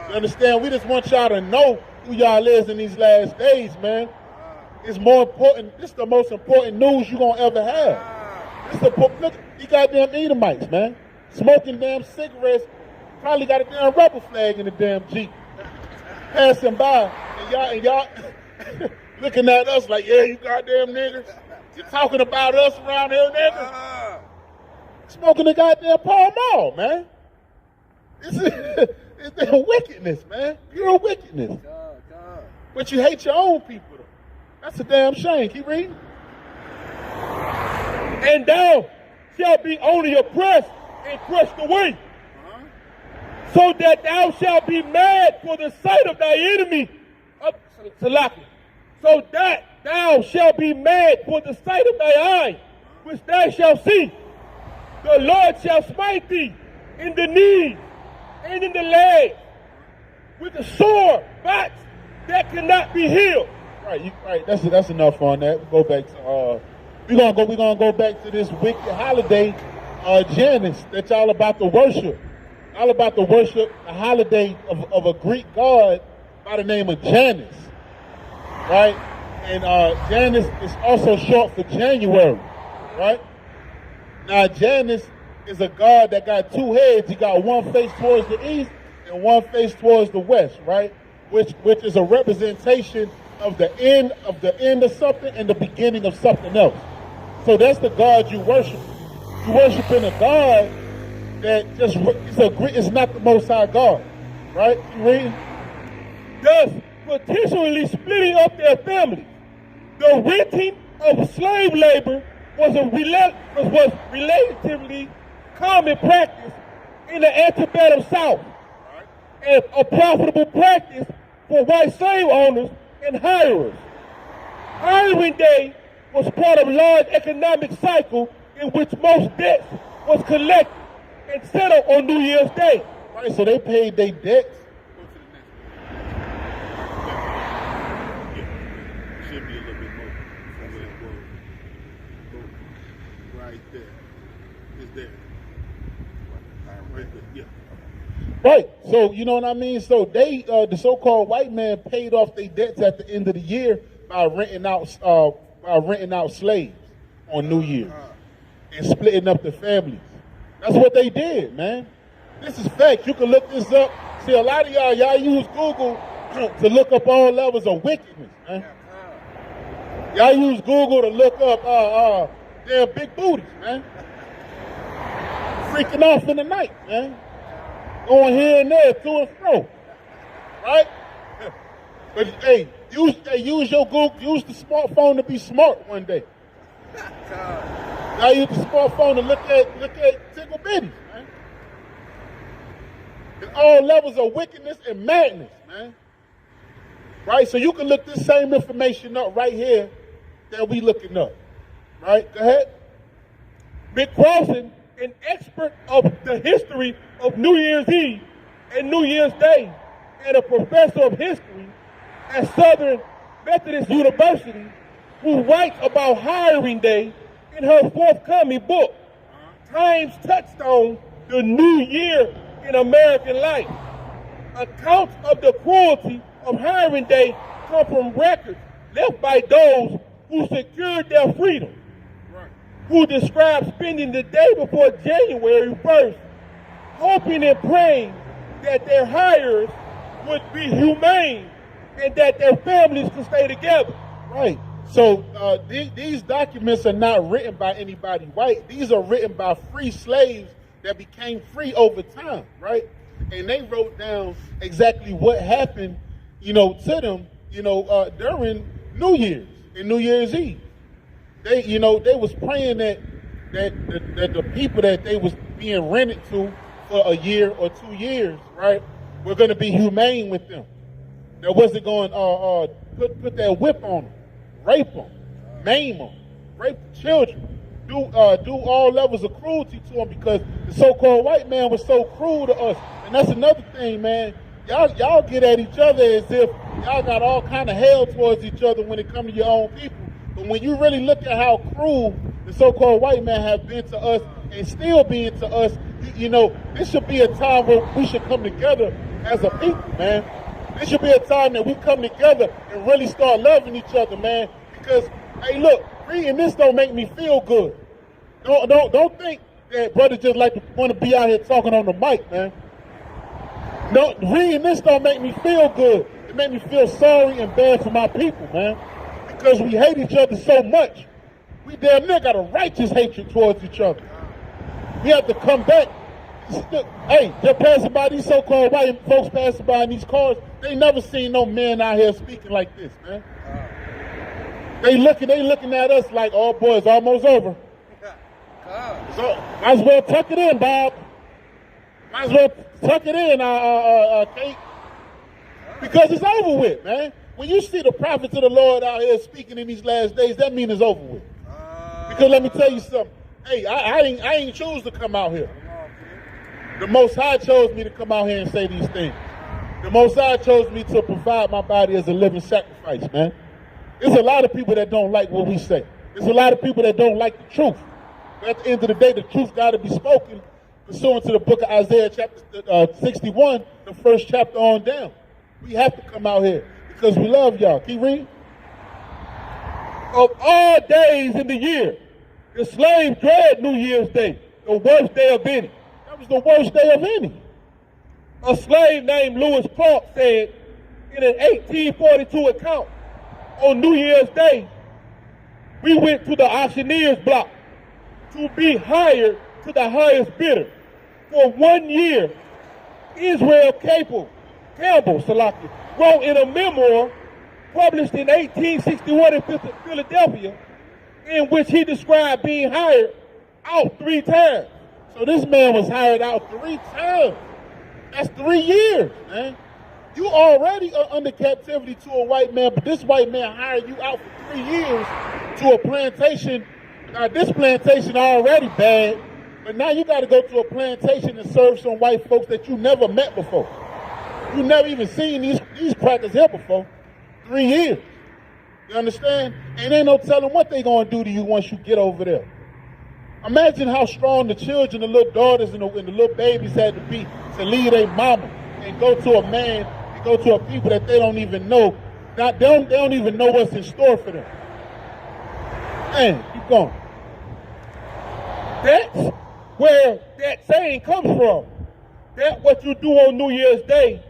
You understand? We just want y'all to know who y'all is in these last days, man. It's more important. This is the most important news you're going to ever have. This is look, you goddamn Edomites, man. Smoking damn cigarettes. Probably got a damn rubber flag in the damn Jeep. Passing by. And y'all looking at us like, yeah, you goddamn niggas. You talking about us around here, niggas? Smoking the goddamn Pall Mall, man. It's damn wickedness, man. Pure wickedness. But you hate your own people, though. That's a damn shame. Keep reading. And thou shalt be only oppressed and crushed away, so that thou shalt be mad for the sight of thy enemy. So that thou shalt be mad for the sight of thy eye, which thou shalt see. The Lord shall smite thee in the knees and in the legs with a sore spots that cannot be healed. Right. That's enough on that. We go back to we're gonna go back to this wicked holiday, Janus, that y'all about to worship. Y'all about to worship a holiday of a Greek god by the name of Janus. Right? And Janus is also short for January. Right? Now Janus is a god that got two heads. He got one face towards the east and one face towards the west, right? Which is a representation of the end of something and the beginning of something else. So that's the God you worship. You worshiping a God that it's not the Most High God, right? You read? Thus, potentially splitting up their families. The renting of slave labor was relatively common practice in the antebellum South, and a profitable practice for white slave owners and hirers. Hiring day was part of a large economic cycle in which most debts was collected and settled on New Year's Day. Right, so they paid their debts. Should be a little bit more. Right there. It's there. Right there. Yeah. Right. So you know what I mean? So they the so-called white man paid off their debts at the end of the year by renting out slaves on New Year's and splitting up the families. That's what they did, man. This is fact. You can look this up. See, a lot of y'all use Google to look up all levels of wickedness, man. Y'all use Google to look up damn big booties, man. Freaking off in the night, man. Going here and there, to and fro. Right? But hey, use your Google, use the smartphone to be smart one day. Now use the smartphone to look at tickle bitties, man. And all levels of wickedness and madness, man. Right? So you can look this same information up right here that we looking up. Right? Go ahead. Mick Crossan, an expert of the history of New Year's Eve and New Year's Day, and a professor of history at Southern Methodist University, who writes about hiring day in her forthcoming book, Times Touchstone, The New Year in American Life. Accounts of the cruelty of hiring day come from records left by those who secured their freedom, who describe spending the day before January 1st, hoping and praying that their hires would be humane and that their families could stay together. Right. So these documents are not written by anybody white. These are written by free slaves that became free over time, right? And they wrote down exactly what happened, to them, during New Year's and New Year's Eve. They was praying that the people that they was being rented to for a year or 2 years, right, were going to be humane with them. That wasn't going put that whip on them, rape them, maim them, rape the children, do all levels of cruelty to them, because the so-called white man was so cruel to us. And that's another thing, man. Y'all get at each other as if y'all got all kind of hell towards each other when it comes to your own people. But when you really look at how cruel the so-called white man have been to us and still being to us, this should be a time where we should come together as a people, man. This should be a time that we come together and really start loving each other, man. Because, hey, look, reading this don't make me feel good. Don't think that brothers just like to want to be out here talking on the mic, man. No, reading this don't make me feel good. It make me feel sorry and bad for my people, man. Because we hate each other so much. We damn near got a righteous hatred towards each other. We have to come back. Hey, they're passing by, these so-called white folks passing by in these cars. They never seen no men out here speaking like this, man. They looking at us like, oh boy, it's almost over. So might as well tuck it in, Bob. Might as well tuck it in, Kate. Because it's over with, man. When you see the prophets of the Lord out here speaking in these last days, that means it's over with. Because let me tell you something. Hey, I ain't choose to come out here. The Most High chose me to come out here and say these things. The Most High chose me to provide my body as a living sacrifice, man. There's a lot of people that don't like what we say. There's a lot of people that don't like the truth. But at the end of the day, the truth got to be spoken pursuant to the book of Isaiah chapter 61, the first chapter on down. We have to come out here because we love y'all. Keep reading. Of all days in the year, the slaves dread New Year's Day, the worst day of any. That was the worst day of any. A slave named Lewis Clark said in an 1842 account, on New Year's Day, we went to the auctioneer's block to be hired to the highest bidder. For 1 year, Israel Campbell wrote in a memoir published in 1861 in Philadelphia, in which he described being hired out 3 times. So this man was hired out 3 times. That's 3 years, man. You already are under captivity to a white man, but this white man hired you out for 3 years to a plantation. Now, this plantation already bad, but now you got to go to a plantation and serve some white folks that you never met before. You never even seen these crackers here before. 3 years. You understand? And ain't no telling what they going to do to you once you get over there. Imagine how strong the children, the little daughters and the little babies had to be to leave their mama and go to a man, and go to a people that they don't even know. They don't even know what's in store for them. Man, keep going. That's where that saying comes from. That what you do on New Year's Day,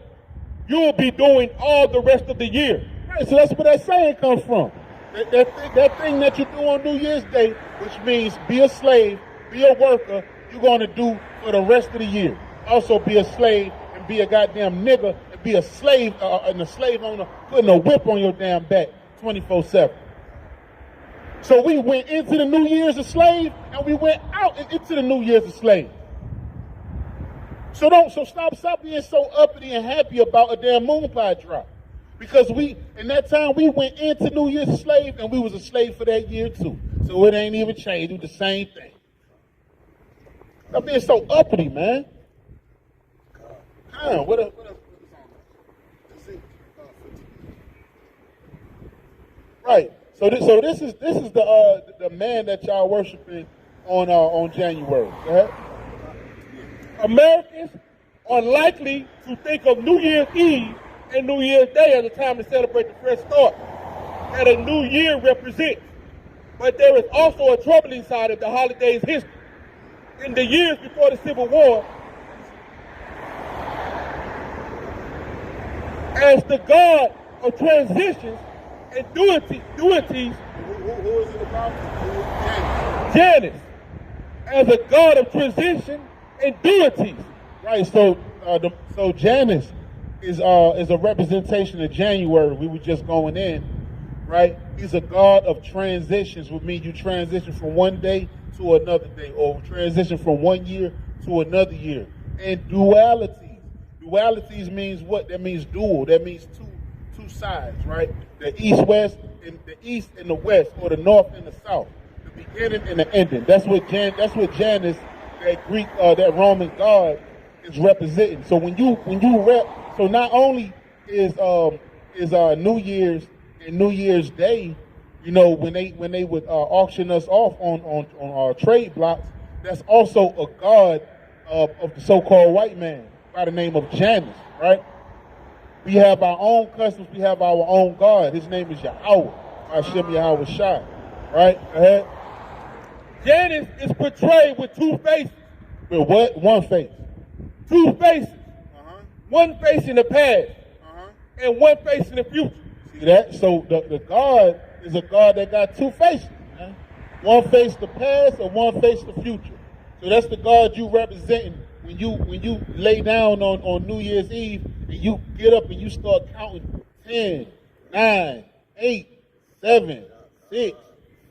you will be doing all the rest of the year. Right, so that's where that saying comes from. That thing that you do on New Year's Day, which means be a slave, be a worker, you're going to do for the rest of the year. Also be a slave and be a goddamn nigga and be a slave and a slave owner putting a whip on your damn back 24/7. So we went into the New Year's a slave and we went out into the New Year's a slave. So stop being so uppity and happy about a damn moon pie drop. Because in that time, we went into New Year's a slave, and we was a slave for that year, too. So it ain't even changed. It was the same thing. Stop being so uppity, man. What else? Right. So this is the man that y'all worshiping on January. Go ahead. Americans are likely to think of New Year's Eve and New Year's Day as a time to celebrate the fresh start that a new year represents. But there is also a troubling side of the holiday's history. In the years before the Civil War, as the god of transitions and duties, Who is it about? Janus, as a god of transition and deities. Right. So so Janus is a representation of January. We were just going in, right? He's a god of transitions, which means you transition from one day to another day, or transition from one year to another year. And dualities. Dualities means what? That means dual. That means two sides, right? The east-west, and the east and the west, or the north and the south. The beginning and the ending. That's what Janus, that Greek, that Roman god, is representing. So when you so not only is New Year's and New Year's Day, you know, when they would auction us off on our trade blocks, that's also a god of the so-called white man by the name of Janus, right? We have our own customs. We have our own god. His name is Yahweh, Hashem Yahweh Shai, right? Go ahead. Janus is portrayed with two faces. With what? One face. Two faces. One face in the past and one face in the future. See that? So the God is a God that got two faces. Man. One face the past and one face the future. So that's the God you representing when you lay down on New Year's Eve and you get up and you start counting 10, 9, 8, 7, 6,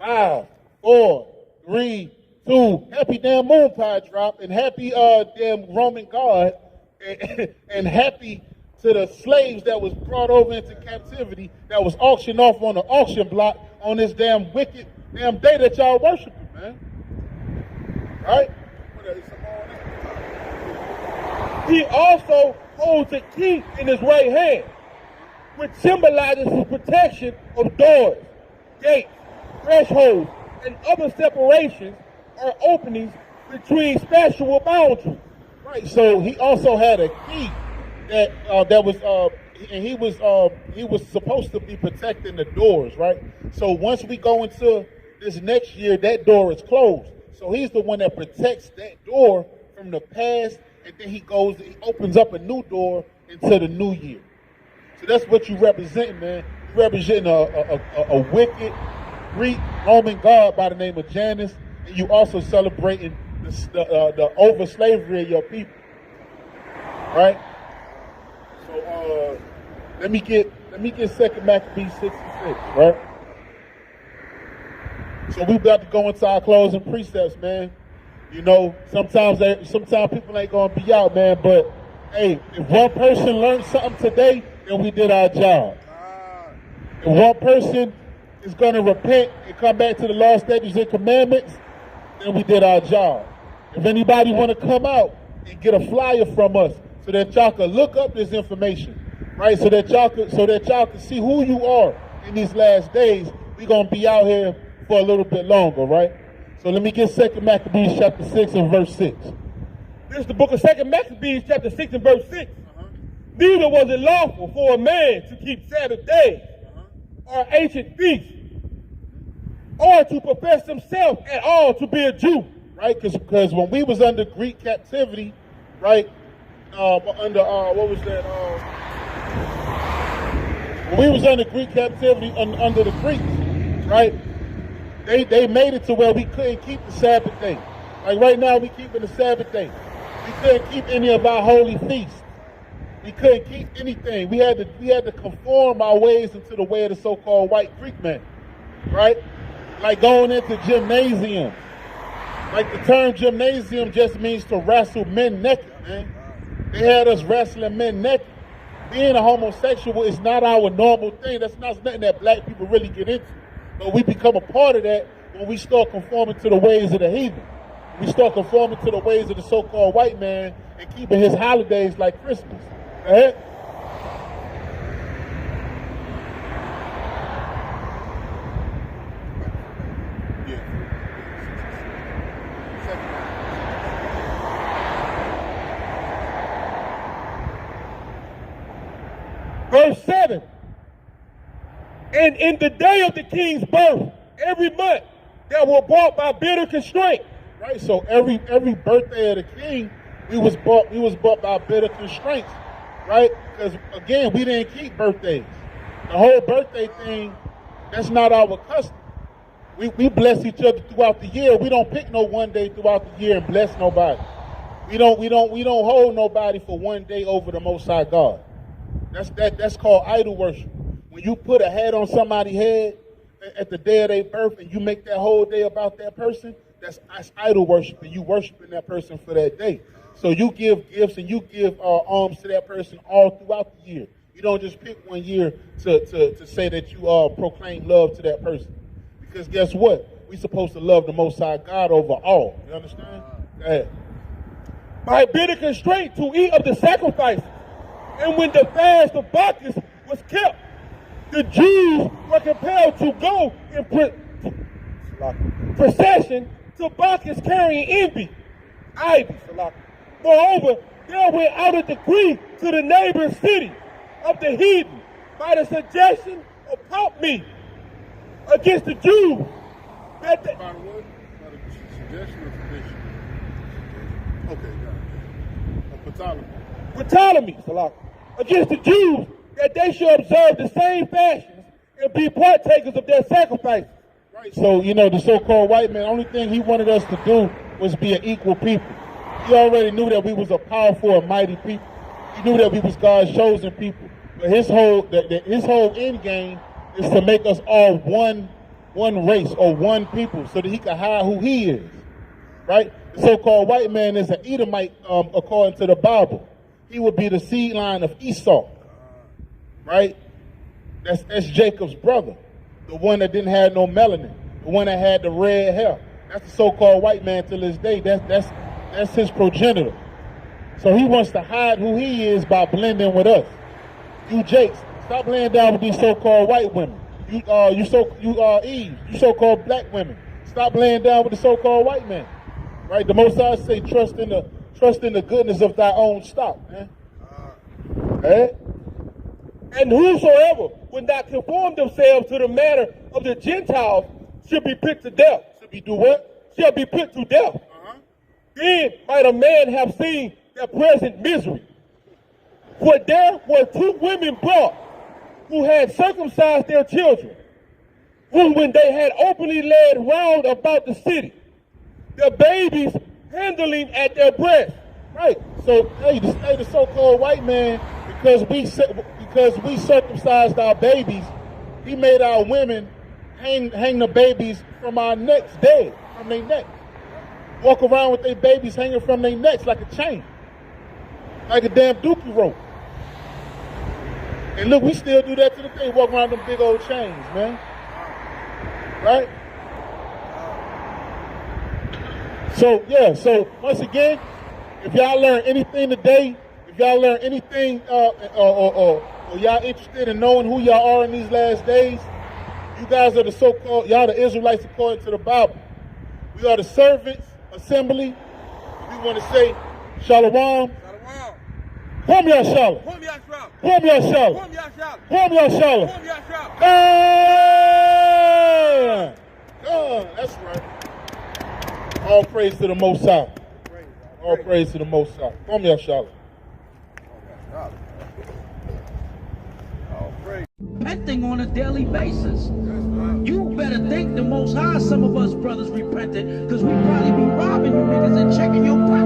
5, 4, 3, 2. Happy damn moon pie drop and happy damn Roman God. And happy to the slaves that was brought over into captivity, that was auctioned off on the auction block on this damn wicked damn day that y'all worshiping, man. Right? He also holds a key in his right hand, which symbolizes his protection of doors, gates, thresholds, and other separations or openings between spatial boundaries. Right, so he also had a key that was and he was supposed to be protecting the doors, right? So once we go into this next year, that door is closed. So he's the one that protects that door from the past, and then he opens up a new door into the new year. So that's what you represent, man. You represent a wicked Greek Roman god by the name of Janus, and you also celebrating the over slavery of your people, right? So let me get 2 Maccabees 66, right? So we about to go into our closing precepts, man. You know, sometimes people ain't gonna be out, man. But hey, if one person learned something today, then we did our job. If one person is gonna repent and come back to the law, statutes, and commandments, then we did our job. If anybody want to come out and get a flyer from us so that y'all can look up this information, right? So that y'all can see who you are in these last days, we're going to be out here for a little bit longer, right? So let me get 2 Maccabees chapter 6 and verse 6. This is the book of 2 Maccabees chapter 6 and verse 6. Neither was it lawful for a man to keep Sabbath days or ancient feasts, or to profess himself at all to be a Jew. Right, because when we was under Greek captivity, right, what was that? When we was under Greek captivity under the Greeks, right, they made it to where we couldn't keep the Sabbath day. Like right now, we keeping the Sabbath day. We couldn't keep any of our holy feasts. We couldn't keep anything. We had to conform our ways into the way of the so-called white Greek man, right? Like going into gymnasiums. Like the term gymnasium just means to wrestle men naked, man. They had us wrestling men naked. Being a homosexual is not our normal thing. That's not nothing that black people really get into. But we become a part of that when we start conforming to the ways of the heathen. We start conforming to the ways of the so-called white man and keeping his holidays like Christmas. Go ahead. Verse 7. And in the day of the king's birth, every month that were bought by bitter constraint. Right, so every birthday of the king, we was bought by bitter constraints, right? Because again, we didn't keep birthdays. The whole birthday thing, that's not our custom. We bless each other throughout the year. We don't pick no one day throughout the year and bless nobody. We don't hold nobody for one day over the Most High God. That's called idol worship. When you put a hat on somebody's head at the day of their birth and you make that whole day about that person, that's idol worship, and you worshiping that person for that day. So you give gifts and you give alms to that person all throughout the year. You don't just pick one year to say that you proclaim love to that person. Because guess what? We're supposed to love the Most High God over all. You understand? Go ahead. By being constrained to eat of the sacrifices. And when the fast of Bacchus was kept, the Jews were compelled to go in procession to Bacchus carrying envy, ivy. Moreover, there went out a decree to the neighboring city of the heathen by the suggestion of Pope me against the Jews. That they, By the what? By the suggestion or tradition? Okay, got it. Ptolemy, against the Jews, that they should observe the same fashions and be partakers of their sacrifices. Right. So, the so-called white man, only thing he wanted us to do was be an equal people. He already knew that we was a powerful and mighty people. He knew that we was God's chosen people. But his whole end game is to make us all one race or one people so that he can hide who he is. Right? The so-called white man is an Edomite according to the Bible. He would be the seed line of Esau. Right? That's Jacob's brother. The one that didn't have no melanin. The one that had the red hair. That's the so-called white man till this day. That's his progenitor. So he wants to hide who he is by blending with us. You Jakes, stop laying down with these so-called white women. You Eve, you so-called black women. Stop laying down with the so-called white man. Right? The Most High say trust in the goodness of thy own stock, man. Right? And whosoever would not conform themselves to the manner of the Gentiles should be put to death. Should be do what? Shall be put to death. Then might a man have seen their present misery. For there were 2 women brought who had circumcised their children, who when they had openly led round about the city, their babies handling at their breasts. Right. So, the so-called white man, because we circumcised our babies, he made our women hang the babies from our necks dead, from their necks. Walk around with their babies hanging from their necks like a chain. Like a damn dookie rope. And look, we still do that to the day, walk around them big old chains, man. Right? So once again, if y'all learn anything today, if y'all learn anything or y'all interested in knowing who y'all are in these last days, you guys are y'all the Israelites according to the Bible. We are the servants, assembly. We want to say Shalom. Hom ya Shalom. Hom ya Shalom. Hom ya Shalom. That's right. All praise to the Most High. All praise to the Most High. Hom ya Shalom. Repenting on a daily basis. You better thank the Most High some of us brothers repented, because we probably be robbing you niggas and checking your pockets.